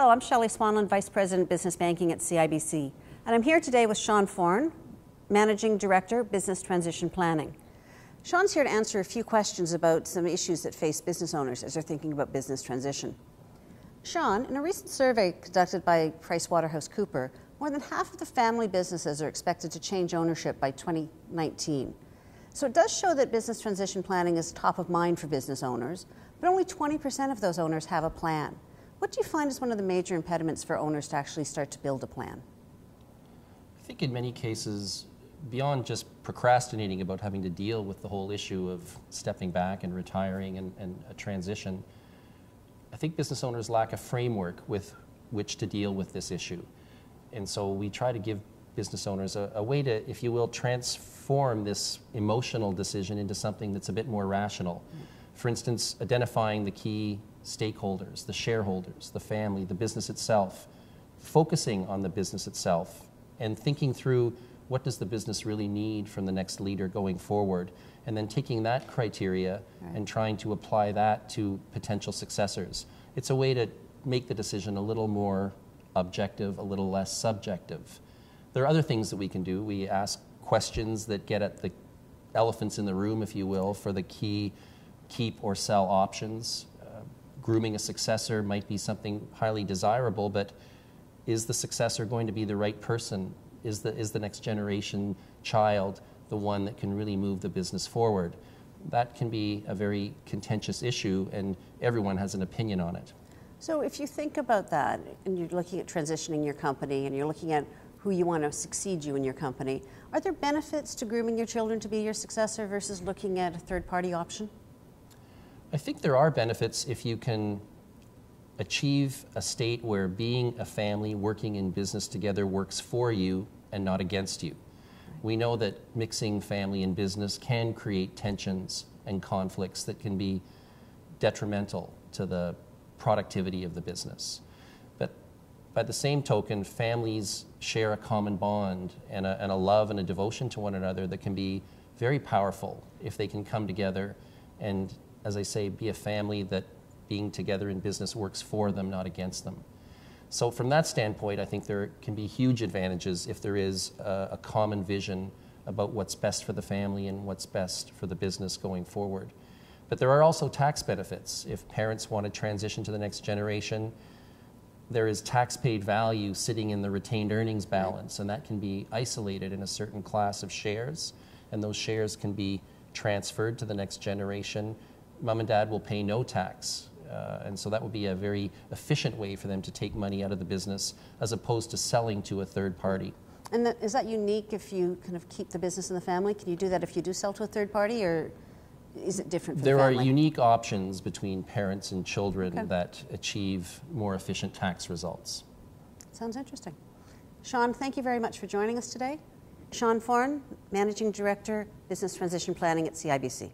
Hello, I'm Shelley Swanlund, Vice President Business Banking at CIBC, and I'm here today with Sean Foran, Managing Director, Business Transition Planning. Sean's here to answer a few questions about some issues that face business owners as they're thinking about business transition. Sean, in a recent survey conducted by PricewaterhouseCoopers, more than half of the family businesses are expected to change ownership by 2019. So it does show that business transition planning is top of mind for business owners, but only 20% of those owners have a plan. What do you find is one of the major impediments for owners to actually start to build a plan? I think in many cases, beyond just procrastinating about having to deal with the whole issue of stepping back and retiring and a transition, I think business owners lack a framework with which to deal with this issue. And so we try to give business owners a way to, if you will, transform this emotional decision into something that's a bit more rational. For instance, identifying the key stakeholders, the shareholders, the family, the business itself, focusing on the business itself, and thinking through what does the business really need from the next leader going forward, and then taking that criteria and trying to apply that to potential successors. It's a way to make the decision a little more objective, a little less subjective. There are other things that we can do. We ask questions that get at the elephants in the room, if you will, for the key keep or sell options. Grooming a successor might be something highly desirable, but is the successor going to be the right person? Is the next generation child the one that can really move the business forward? That can be a very contentious issue, and everyone has an opinion on it. So if you think about that, and you're looking at transitioning your company, and you're looking at who you want to succeed you in your company, are there benefits to grooming your children to be your successor versus looking at a third-party option? I think there are benefits if you can achieve a state where being a family, working in business together works for you and not against you. We know that mixing family and business can create tensions and conflicts that can be detrimental to the productivity of the business. But by the same token, families share a common bond and a love and a devotion to one another that can be very powerful if they can come together and, as I say, be a family that being together in business works for them, not against them. So from that standpoint, I think there can be huge advantages if there is a common vision about what's best for the family and what's best for the business going forward. But there are also tax benefits. If parents want to transition to the next generation, there is tax-paid value sitting in the retained earnings balance, and that can be isolated in a certain class of shares, and those shares can be transferred to the next generation. Mom and dad will pay no tax. And so that would be a very efficient way for them to take money out of the business as opposed to selling to a third party. And is that unique if you kind of keep the business in the family? Can you do that if you do sell to a third party, or is it different for the family? There are unique options between parents and children that achieve more efficient tax results. Sounds interesting. Sean, thank you very much for joining us today. Sean Foran, Managing Director, Business Transition Planning at CIBC.